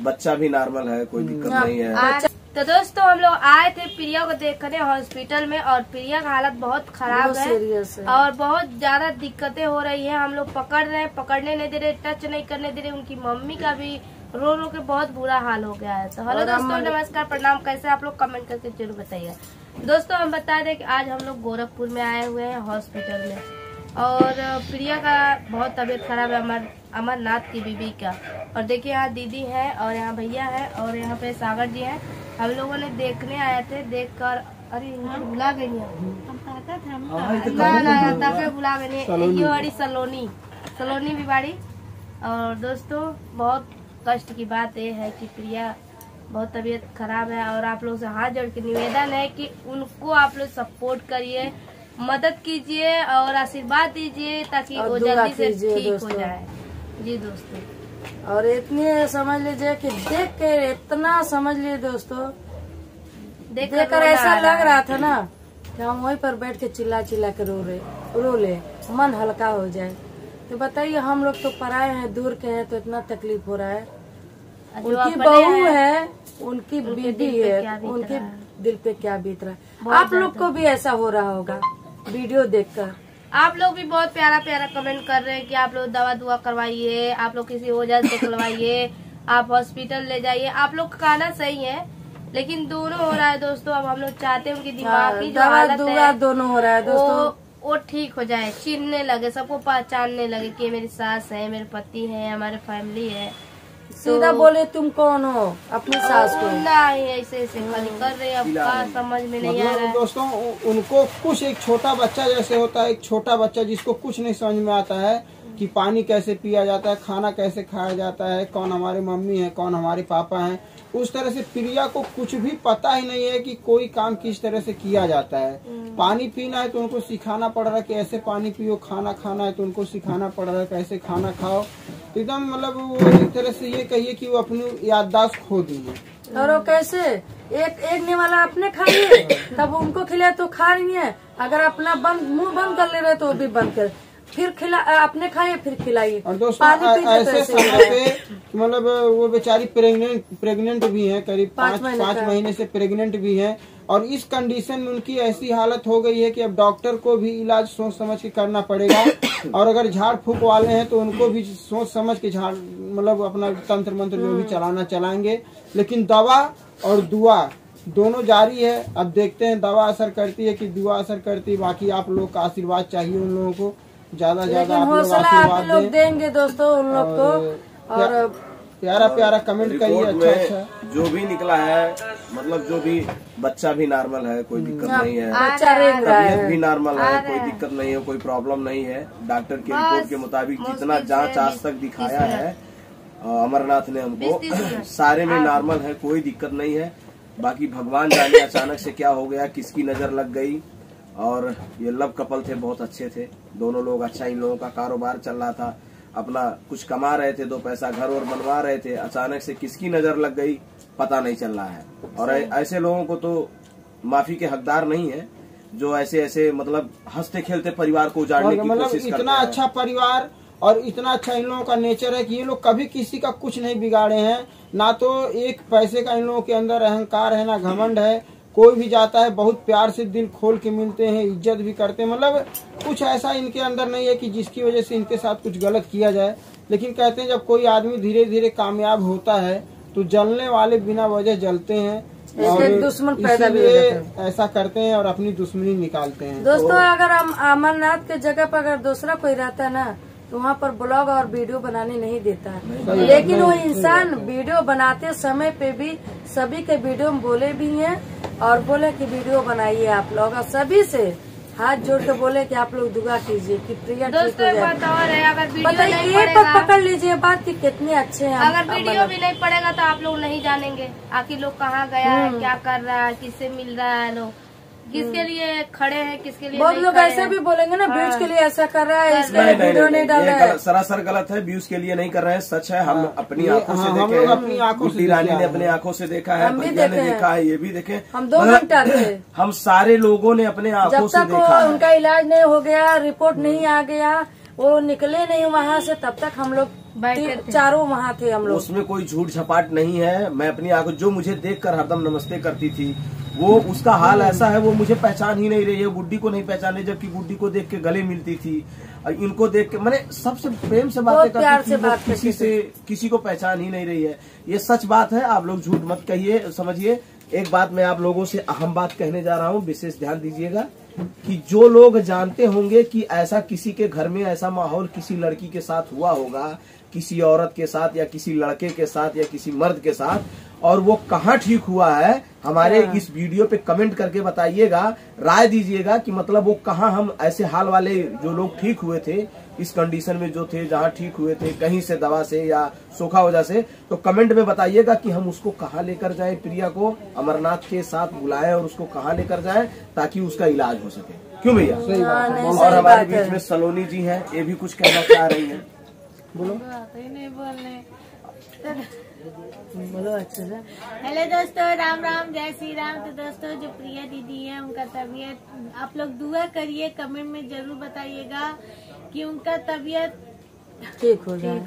बच्चा भी नॉर्मल है, कोई दिक्कत नहीं है। तो दोस्तों हम लोग आए थे प्रिया को देखने हॉस्पिटल में, और प्रिया का हालत बहुत खराब है और बहुत ज्यादा दिक्कतें हो रही है। हम लोग पकड़ रहे हैं, पकड़ने नहीं दे रहे, टच नहीं करने दे रहे। उनकी मम्मी का भी रो रो के बहुत बुरा हाल हो गया है। तो हेलो दोस्तों, नमस्कार, प्रणाम, कैसे आप लोग कमेंट करके जरूर बताइए। दोस्तों हम बता दें कि आज हम लोग गोरखपुर में आए हुए हैं हॉस्पिटल में, और प्रिया का बहुत तबीयत खराब है, अमरनाथ की बीबी का। और देखिए यहाँ दीदी है और यहाँ भैया है और यहाँ पे सागर जी है। हम लोगों ने देखने आए थे, देखकर अरे भुला गई ना भुला गई ये वाली सलोनी बिवाड़ी। और दोस्तों बहुत कष्ट की बात ये है कि प्रिया बहुत तबीयत खराब है, और आप लोग से हाथ जोड़ के निवेदन है कि उनको आप लोग सपोर्ट करिए, मदद कीजिए और आशीर्वाद दीजिए ताकि वो जल्दी से ठीक हो जाए। जी दोस्तों, और इतने समझ लीजिए कि देख के इतना समझ लिए दोस्तों, देखकर ऐसा लग रहा था ना कि हम वहीं पर बैठ के चिल्ला चिल्ला के रो ले, मन हल्का हो जाए। तो बताइए, हम लोग तो पराए हैं, दूर के हैं, तो इतना तकलीफ हो रहा है। उनकी बहू है, उनकी बीबी है, उनके दिल पे क्या बीत रहा है। आप लोग को भी ऐसा हो रहा होगा वीडियो देखकर। आप लोग भी बहुत प्यारा प्यारा कमेंट कर रहे हैं कि आप लोग दवा दुआ करवाइए, आप लोग किसी ओझा से दिखलवाइए, आप हॉस्पिटल ले जाइए। आप लोग का कहना सही है, लेकिन दोनों हो रहा है दोस्तों। अब हम लोग चाहते हैं उनकी दिमाग की जो हालत है दोनों हो रहा है दोस्तों, वो ठीक हो जाए, चिन्हने लगे, सबको पहचानने लगे कि मेरी सास है, मेरे पति है, हमारे फैमिली है। सीधा बोले तुम कौन हो अपनी सास को, नहीं ऐसे खाली कर रहे हैं। अब क्या समझ में नहीं आ रहा है दोस्तों। उनको कुछ एक छोटा बच्चा जैसे होता है, एक छोटा बच्चा जिसको कुछ नहीं समझ में आता है कि पानी कैसे पिया जाता है, खाना कैसे खाया जाता है, कौन हमारे मम्मी है, कौन हमारे पापा हैं, उस तरह से प्रिया को कुछ भी पता ही नहीं है कि कोई काम किस तरह से किया जाता है। पानी पीना है तो उनको सिखाना पड़ रहा है कि ऐसे पानी पियो, खाना खाना है तो उनको सिखाना पड़ रहा है कैसे खाना खाओ। तो एकदम मतलब वो एक तरह से ये कहिए कि वो अपनी याददाश्त खो दी है। और वो कैसे एक ने वाला अपने खाइए तब उनको खिलाए तो खा रही है, अगर अपना मुंह बंद कर ले रहे तो वो भी बंद कर, फिर अपने खाइए फिर खिलाइए। और दोस्तों ऐसे समय पे मतलब वो बेचारी प्रेग्नेंट भी है, करीब 5 महीने से प्रेग्नेंट भी है। और इस कंडीशन में उनकी ऐसी हालत हो गई है कि अब डॉक्टर को भी इलाज सोच समझ के करना पड़ेगा, और अगर झाड़ फूक वाले हैं तो उनको भी सोच समझ के झाड़ मतलब अपना तंत्र मंत्र जो भी चलाएंगे। लेकिन दवा और दुआ दोनों जारी है। अब देखते हैं दवा असर करती है कि दुआ असर करती है। बाकी आप लोग का आशीर्वाद चाहिए उन लोगों को, ज्यादा आप लोग आशीर्वाद देंगे दोस्तों उन लोग को। और प्यारा प्यारा कमेंट करिए। अच्छा जो भी निकला है, मतलब जो भी बच्चा भी नॉर्मल है, कोई दिक्कत नहीं है, तबीयत भी नॉर्मल है, कोई दिक्कत नहीं है, कोई प्रॉब्लम नहीं है। डॉक्टर की रिपोर्ट के मुताबिक जितना जांच आज तक दिखाया है अमरनाथ ने हमको, सारे में नॉर्मल है, कोई दिक्कत नहीं है। बाकी भगवान जाने अचानक से क्या हो गया, किसकी नजर लग गई। और ये लव कपल थे, बहुत अच्छे थे दोनों लोग, अच्छा इन लोगों का कारोबार चल रहा था, अपना कुछ कमा रहे थे, 2 पैसा घर और बनवा रहे थे। अचानक से किसकी नजर लग गई पता नहीं चल रहा है। और ऐसे लोगों को तो माफी के हकदार नहीं है जो ऐसे मतलब हंसते खेलते परिवार को उजाड़ने की कोशिश करते हैं। इतना अच्छा परिवार और इतना अच्छा इन लोगों का नेचर है कि ये लोग कभी किसी का कुछ नहीं बिगाड़े हैं। ना तो एक पैसे का इन लोगों के अंदर अहंकार है, ना घमंड है। कोई भी जाता है बहुत प्यार से दिल खोल के मिलते हैं, इज्जत भी करते हैं। मतलब कुछ ऐसा इनके अंदर नहीं है कि जिसकी वजह से इनके साथ कुछ गलत किया जाए। लेकिन कहते हैं जब कोई आदमी धीरे धीरे कामयाब होता है तो जलने वाले बिना वजह जलते हैं और दुश्मन पैदा भी ऐसा करते हैं और अपनी दुश्मनी निकालते हैं। दोस्तों अगर हम अमरनाथ के जगह पर अगर दूसरा कोई रहता है ना तो वहाँ पर ब्लॉग और वीडियो बनाने नहीं देता है। लेकिन वो इंसान वीडियो बनाते समय पे भी सभी के वीडियो में बोले भी हैं और बोले कि वीडियो बनाइए आप लोग, और सभी से हाथ जोड़ के बोले कि आप लोग दुआ कीजिए कि प्रिया ठीक हो जाए। बताइए पकड़ लीजिए बात कि कितने अच्छे हैं। अगर वीडियो भी नहीं पड़ेगा तो आप लोग नहीं जानेंगे आखिर लोग कहाँ गया है, क्या कर रहा है, किससे मिल रहा है, लोग किसके लिए खड़े हैं, किसके लिए बहुत लोग ऐसे भी बोलेंगे ना व्यूज के लिए ऐसा कर रहा है, इसके लिए वीडियो नहीं डाल रहा है। सरासर गलत है, व्यूज के लिए नहीं कर रहे हैं। सच है, हम अपनी आंखों से देखे हैं, अपनी आंखों से रानी ने अपने आंखों से देखा है, भैया ने देखा है, ये भी देखे। हम 2 घंटा थे, हम सारे लोगों ने अपने आंखों से देखा है। उनका इलाज नहीं हो गया, रिपोर्ट नहीं आ गया, वो निकले नहीं वहाँ से, तब तक हम लोग बैठे थे। चारों वहाँ थे हम लोग। उसमें कोई झूठ झपाट नहीं है। मैं अपनी आंखों जो मुझे देखकर हरदम नमस्ते करती थी, वो उसका हाल ऐसा है, वो मुझे पहचान ही नहीं रही है। गुड्डी को नहीं पहचाने, जबकि गुड्डी को देख के गले मिलती थी। इनको देख के मैंने सबसे प्रेम से बातें करती थी, वो किसी को पहचान ही नहीं रही है। ये सच बात है, आप लोग झूठ मत कहिए, समझिए। एक बात मैं आप लोगों से अहम बात कहने जा रहा हूँ, विशेष ध्यान दीजिएगा कि जो लोग जानते होंगे कि ऐसा किसी के घर में ऐसा माहौल किसी लड़की के साथ हुआ होगा, किसी औरत के साथ या किसी लड़के के साथ या किसी मर्द के साथ, और वो कहाँ ठीक हुआ है, हमारे इस वीडियो पे कमेंट करके बताइएगा, राय दीजिएगा कि मतलब वो कहाँ हम ऐसे हाल वाले जो लोग ठीक हुए थे, इस कंडीशन में जो थे, जहाँ ठीक हुए थे कहीं से दवा से या सोखा वजह से, तो कमेंट में बताइएगा कि हम उसको कहाँ लेकर जाए, प्रिया को अमरनाथ के साथ बुलाएं और उसको कहाँ लेकर जाएं ताकि उसका इलाज हो सके। क्यों भैया? और हमारे बीच में सलोनी जी हैं, ये भी कुछ कहना चाह रही हैं। बोलो। नहीं बोलने। बोलो अच्छे से। हेलो दोस्तों, राम राम, जय श्री राम। तो दोस्तों, जो प्रिया दीदी है उनका तबीयत, आप लोग दुआ करिए, कमेंट में जरूर बताइएगा कि उनका तबीयत ठीक हो जाए।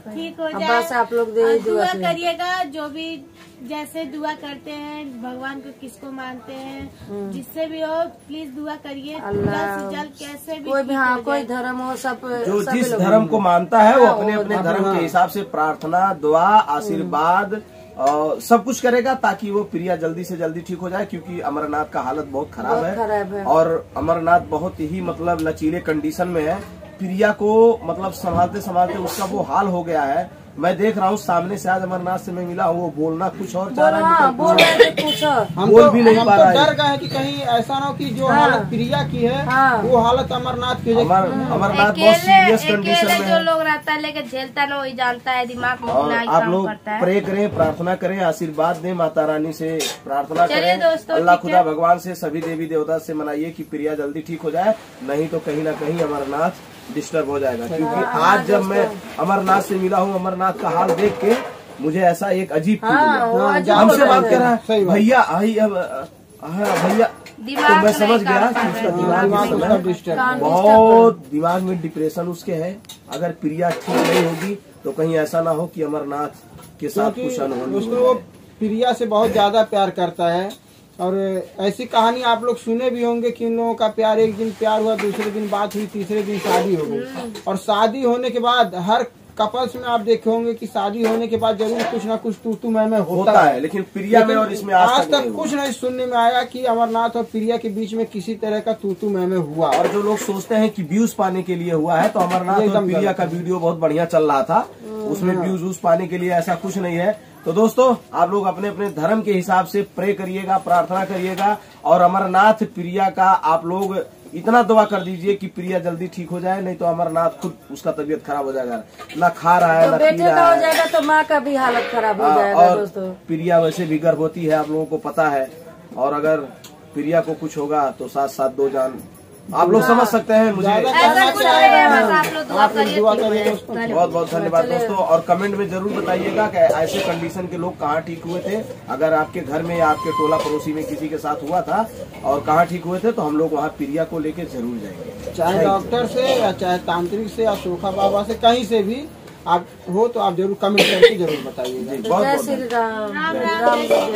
बस आप लोग दुआ करिएगा। जो भी जैसे दुआ करते हैं, भगवान को किसको मानते हैं, जिससे भी हो प्लीज दुआ करिए, जल्द से जल्द कैसे भी कोई भी, हाँ, कोई धर्म हो, सब जो जिस धर्म को मानता है वो अपने अपने धर्म के हिसाब से प्रार्थना, दुआ, आशीर्वाद सब कुछ करेगा ताकि वो प्रिया जल्दी से जल्दी ठीक हो जाए। क्योंकि अमरनाथ का हालत बहुत खराब है और अमरनाथ बहुत ही मतलब लचीले कंडीशन में है। प्रिया को मतलब संभालते संभालते उसका वो हाल हो गया है। मैं देख रहा हूँ सामने से, आज अमरनाथ से मैं मिला हूँ, वो बोलना कुछ और चाह रहा है, बोल भी नहीं पा रहा है। डर गए कि कहीं ऐसा ना हो कि जो हालत प्रिया की है वो हालत अमरनाथ की। अमरनाथ बहुत सीरियस कंडीशन में जो लोग रहता है लेकिन झेलता ना, वही जानता है, दिमाग में और आप लोग प्रे करें, प्रार्थना करें, आशीर्वाद दें, माता रानी से प्रार्थना करें, अल्लाह खुदा भगवान से, सभी देवी देवता से मनाइए कि प्रिया जल्दी ठीक हो जाए, नहीं तो कहीं ना कहीं अमरनाथ डिस्टर्ब हो जाएगा। क्योंकि आज जब मैं अमरनाथ से मिला हूँ, अमरनाथ का हाल देख के मुझे ऐसा एक अजीब फीलिंग, हमसे बात कर रहा है भैया, भैया, तो मैं समझ गया कि उसका दिमाग बहुत, दिमाग में डिप्रेशन उसके है। अगर प्रिया ठीक नहीं होगी तो कहीं ऐसा ना हो कि अमरनाथ के साथ कुछ अनहोनी। उसको प्रिया से बहुत ज्यादा प्यार करता है और ऐसी कहानी आप लोग सुने भी होंगे कि इन लोगों का प्यार, एक दिन प्यार हुआ, दूसरे दिन बात हुई, तीसरे दिन शादी हो गई। और शादी होने के बाद हर कपल्स में आप देखे होंगे कि शादी होने के बाद जरूर कुछ ना कुछ तू मैं होता है। लेकिन प्रिया में और इसमें आज तक कुछ नहीं सुनने में आया कि अमरनाथ और प्रिया के बीच में किसी तरह का तू मैं हुआ। और जो लोग सोचते हैं कि व्यूज पाने के लिए हुआ है, तो अमरनाथ और प्रिया का वीडियो बहुत बढ़िया चल रहा था, उसमें व्यूज पाने के लिए ऐसा कुछ नहीं है। तो दोस्तों, आप लोग अपने अपने धर्म के हिसाब से प्रे करिएगा, प्रार्थना करिएगा, और अमरनाथ प्रिया का आप लोग इतना दुआ कर दीजिए कि प्रिया जल्दी ठीक हो जाए, नहीं तो अमरनाथ खुद उसका तबीयत खराब हो जाएगा, ना खा रहा है, ना पी रहा है, हो जाएगा तो माँ का भी हालत खराब हो जाएगा। और प्रिया वैसे भी गर्भवती है, आप लोगों को पता है, और अगर प्रिया को कुछ होगा तो साथ साथ दो जान, आप लोग समझ सकते हैं। मुझे बहुत बहुत धन्यवाद दोस्तों, और कमेंट में जरूर बताइएगा कि ऐसे कंडीशन के लोग कहाँ ठीक हुए थे। अगर आपके घर में या आपके टोला पड़ोसी में किसी के साथ हुआ था और कहाँ ठीक हुए थे, तो हम लोग वहाँ प्रिया को लेके जरूर जाएंगे, चाहे डॉक्टर से या चाहे तांत्रिक से या सोखा बाबा से, कहीं से भी आप हो तो आप जरूर कमेंट करके जरूर बताइए। बहुत बहुत